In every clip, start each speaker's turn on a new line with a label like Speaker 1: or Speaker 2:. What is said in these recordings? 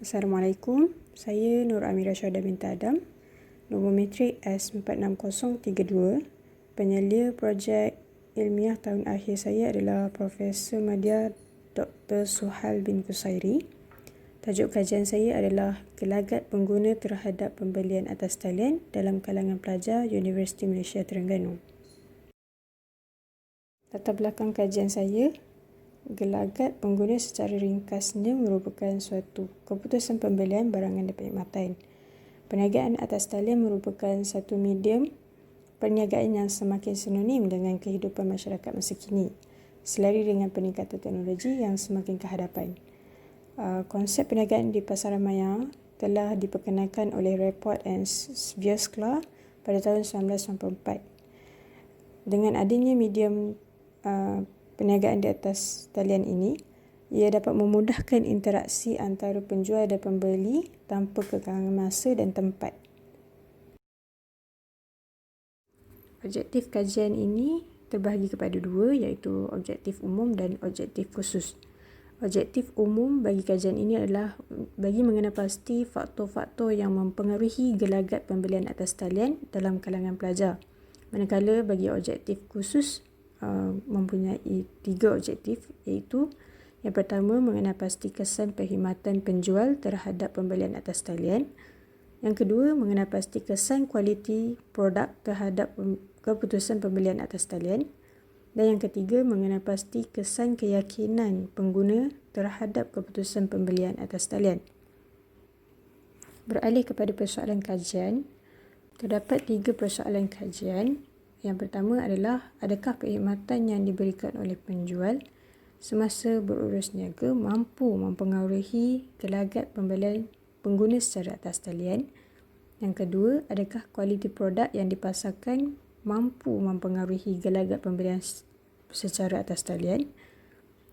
Speaker 1: Assalamualaikum, saya Nur Amira Syahda binti Adam, nombor metrik S46032. Penyelia projek ilmiah tahun akhir saya adalah Profesor Madya Dr. Suhal bin Qusairi. Tajuk kajian saya adalah Gelagat Pengguna Terhadap Pembelian Atas Talian dalam kalangan pelajar Universiti Malaysia Terengganu. Latar belakang kajian saya, gelagat pengguna secara ringkasnya merupakan suatu keputusan pembelian barangan dan perkhidmatan. Perniagaan atas talian merupakan satu medium perniagaan yang semakin sinonim dengan kehidupan masyarakat masa kini, selari dengan peningkatan teknologi yang semakin ke hadapan. Konsep perniagaan di pasaran maya telah diperkenalkan oleh Report and Vioskla pada tahun 1994. Dengan adanya medium perniagaan di atas talian ini, ia dapat memudahkan interaksi antara penjual dan pembeli tanpa kekangan masa dan tempat. Objektif kajian ini terbahagi kepada dua, iaitu objektif umum dan objektif khusus. Objektif umum bagi kajian ini adalah bagi mengenal pasti faktor-faktor yang mempengaruhi gelagat pembelian atas talian dalam kalangan pelajar. Manakala bagi objektif khusus mempunyai 3 objektif, iaitu yang pertama, mengenal pasti kesan perkhidmatan penjual terhadap pembelian atas talian. Yang kedua, mengenal pasti kesan kualiti produk terhadap keputusan pembelian atas talian. Dan yang ketiga, mengenal pasti kesan keyakinan pengguna terhadap keputusan pembelian atas talian. Beralih kepada persoalan kajian, terdapat 3 persoalan kajian. Yang pertama adalah, adakah perkhidmatan yang diberikan oleh penjual semasa berurus niaga mampu mempengaruhi gelagat pembelian pengguna secara atas talian? Yang kedua, adakah kualiti produk yang dipasarkan mampu mempengaruhi gelagat pembelian secara atas talian?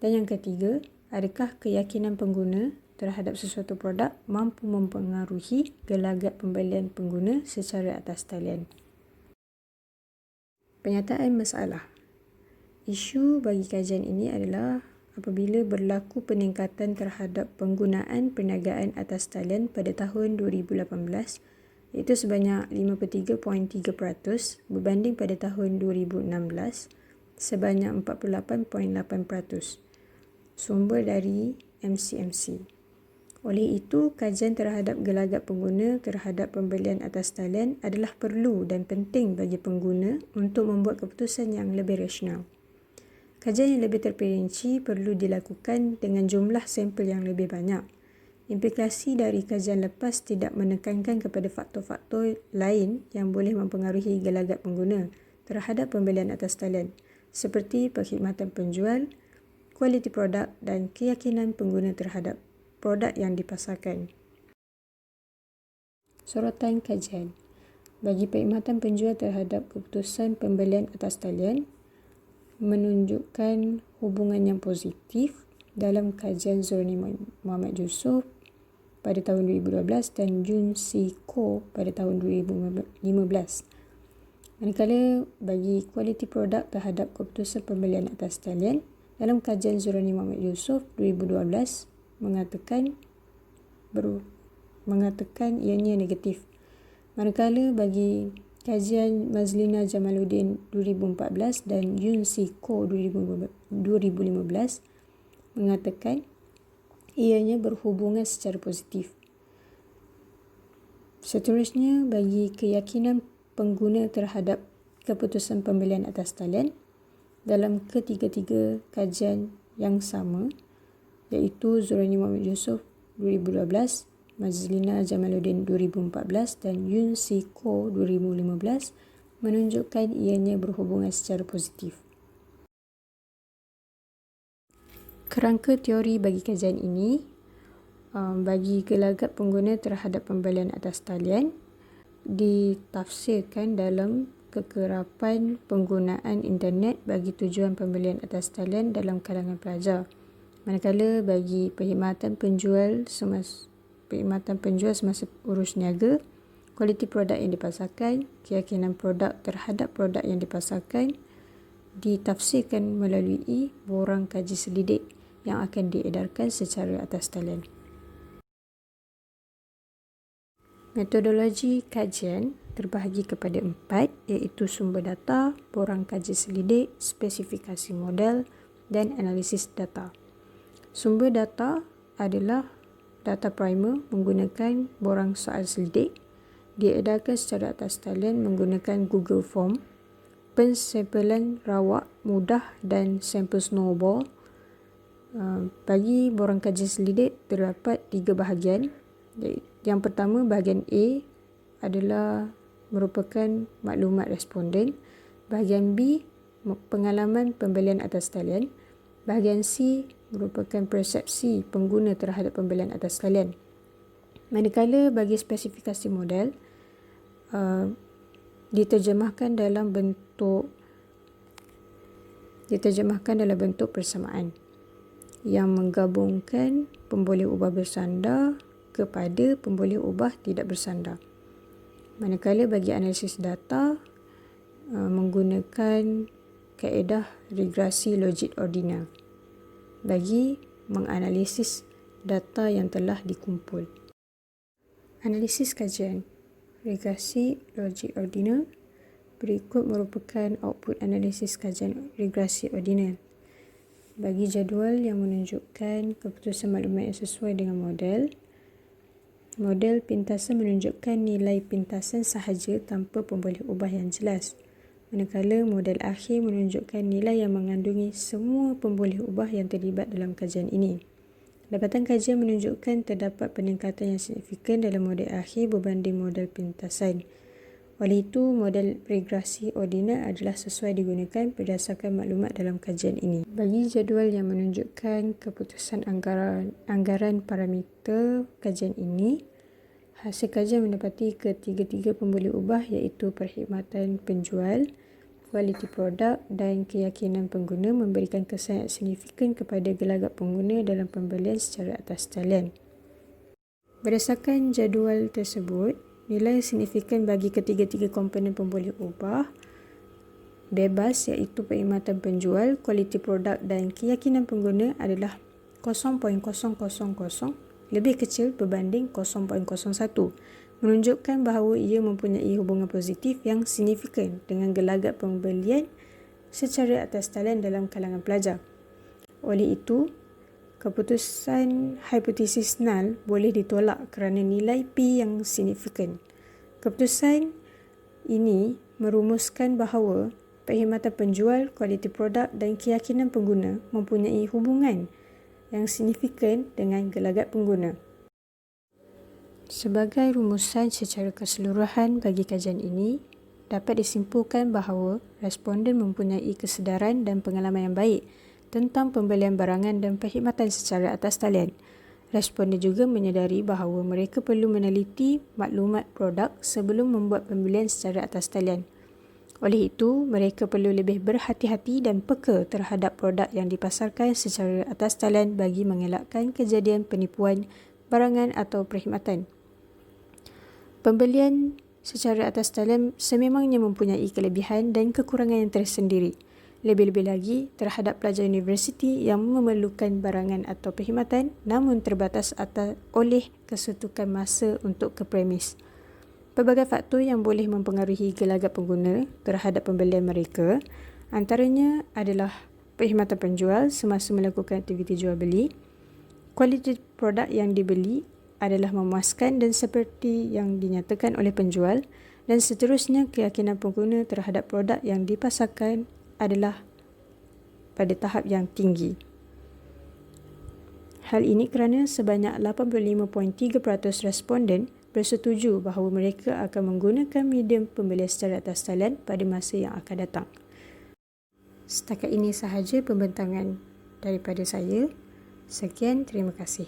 Speaker 1: Dan yang ketiga, adakah keyakinan pengguna terhadap sesuatu produk mampu mempengaruhi gelagat pembelian pengguna secara atas talian? Penyataan masalah. Isu bagi kajian ini adalah apabila berlaku peningkatan terhadap penggunaan perniagaan atas talian pada tahun 2018, iaitu sebanyak 53.3% berbanding pada tahun 2016 sebanyak 48.8%. Sumber dari MCMC. Oleh itu, kajian terhadap gelagat pengguna terhadap pembelian atas talian adalah perlu dan penting bagi pengguna untuk membuat keputusan yang lebih rasional. Kajian yang lebih terperinci perlu dilakukan dengan jumlah sampel yang lebih banyak. Implikasi dari kajian lepas tidak menekankan kepada faktor-faktor lain yang boleh mempengaruhi gelagat pengguna terhadap pembelian atas talian, seperti perkhidmatan penjual, kualiti produk dan keyakinan pengguna terhadap produk yang dipasarkan. Sorotan kajian. Bagi perkhidmatan penjual terhadap keputusan pembelian atas talian, menunjukkan hubungan yang positif dalam kajian Zorni Muhammad Yusof pada tahun 2012 dan Jun Si Ko pada tahun 2015. Manakala bagi kualiti produk terhadap keputusan pembelian atas talian, dalam kajian Zorni Muhammad Yusof 2012 mengatakan ianya negatif. Manakala bagi kajian Mazlina Jamaluddin 2014 dan Yun Si Ko 2015 mengatakan ianya berhubungan secara positif. Seterusnya, bagi keyakinan pengguna terhadap keputusan pembelian atas talian, dalam ketiga-tiga kajian yang sama, iaitu Zorni Muhammad Yusof 2012, Mazlina Jamaluddin 2014 dan Yun Si Ko 2015 menunjukkan ianya berhubungan secara positif. Kerangka teori bagi kajian ini, bagi gelagat pengguna terhadap pembelian atas talian ditafsirkan dalam kekerapan penggunaan internet bagi tujuan pembelian atas talian dalam kalangan pelajar. Manakala bagi perkhidmatan penjual semasa urus niaga, kualiti produk yang dipasarkan, keyakinan produk terhadap produk yang dipasarkan ditafsirkan melalui borang kaji selidik yang akan diedarkan secara atas talian. Metodologi kajian terbahagi kepada 4, iaitu sumber data, borang kaji selidik, spesifikasi model dan analisis data. Sumber data adalah data primer menggunakan borang soal selidik, diedarkan secara atas talian menggunakan Google Form, pensampelan rawak, mudah dan sampel snowball. Bagi borang kaji selidik terdapat 3 bahagian. Yang pertama, bahagian A adalah merupakan maklumat responden. Bahagian B, pengalaman pembelian atas talian. Bahagian C merupakan persepsi pengguna terhadap pembelian atas talian. Manakala bagi spesifikasi model diterjemahkan dalam bentuk persamaan yang menggabungkan pemboleh ubah bersandar kepada pemboleh ubah tidak bersandar. Manakala bagi analisis data menggunakan kaedah regresi logik ordinal bagi menganalisis data yang telah dikumpul. Analisis kajian regresi logik ordinal. Berikut merupakan output analisis kajian regresi ordinal. Bagi jadual yang menunjukkan keputusan maklumat yang sesuai dengan model. Model pintasan menunjukkan nilai pintasan sahaja tanpa pemboleh ubah yang jelas. Manakala model akhir menunjukkan nilai yang mengandungi semua pemboleh ubah yang terlibat dalam kajian ini. Dapatan kajian menunjukkan terdapat peningkatan yang signifikan dalam model akhir berbanding model pintasan. Oleh itu, model regresi ordinal adalah sesuai digunakan berdasarkan maklumat dalam kajian ini. Bagi jadual yang menunjukkan keputusan anggaran parameter kajian ini, hasil kajian mendapati ketiga-tiga pemboleh ubah iaitu perkhidmatan penjual, kualiti produk dan keyakinan pengguna memberikan kesan yang signifikan kepada gelagat pengguna dalam pembelian secara atas talian. Berdasarkan jadual tersebut, nilai signifikan bagi ketiga-tiga komponen pemboleh ubah bebas iaitu perkhidmatan penjual, kualiti produk dan keyakinan pengguna adalah 0.000 lebih kecil berbanding 0.01, menunjukkan bahawa ia mempunyai hubungan positif yang signifikan dengan gelagat pembelian secara atas talian dalam kalangan pelajar. Oleh itu, keputusan hipotesis null boleh ditolak kerana nilai P yang signifikan. Keputusan ini merumuskan bahawa perkhidmatan penjual, kualiti produk dan keyakinan pengguna mempunyai hubungan yang signifikan dengan gelagat pengguna. Sebagai rumusan secara keseluruhan bagi kajian ini, dapat disimpulkan bahawa responden mempunyai kesedaran dan pengalaman yang baik tentang pembelian barangan dan perkhidmatan secara atas talian. Responden juga menyedari bahawa mereka perlu meneliti maklumat produk sebelum membuat pembelian secara atas talian. Oleh itu, mereka perlu lebih berhati-hati dan peka terhadap produk yang dipasarkan secara atas talian bagi mengelakkan kejadian penipuan barangan atau perkhidmatan. Pembelian secara atas talian sememangnya mempunyai kelebihan dan kekurangan yang tersendiri. Lebih-lebih lagi terhadap pelajar universiti yang memerlukan barangan atau perkhidmatan namun terbatas oleh kesetukan masa untuk ke premis. Pelbagai faktor yang boleh mempengaruhi gelagat pengguna terhadap pembelian mereka antaranya adalah perkhidmatan penjual semasa melakukan aktiviti jual beli, kualiti produk yang dibeli adalah memuaskan dan seperti yang dinyatakan oleh penjual, dan seterusnya keyakinan pengguna terhadap produk yang dipasarkan adalah pada tahap yang tinggi. Hal ini kerana sebanyak 85.3% responden bersetuju bahawa mereka akan menggunakan medium pembelian secara atas talian pada masa yang akan datang. Setakat ini sahaja pembentangan daripada saya. Sekian, terima kasih.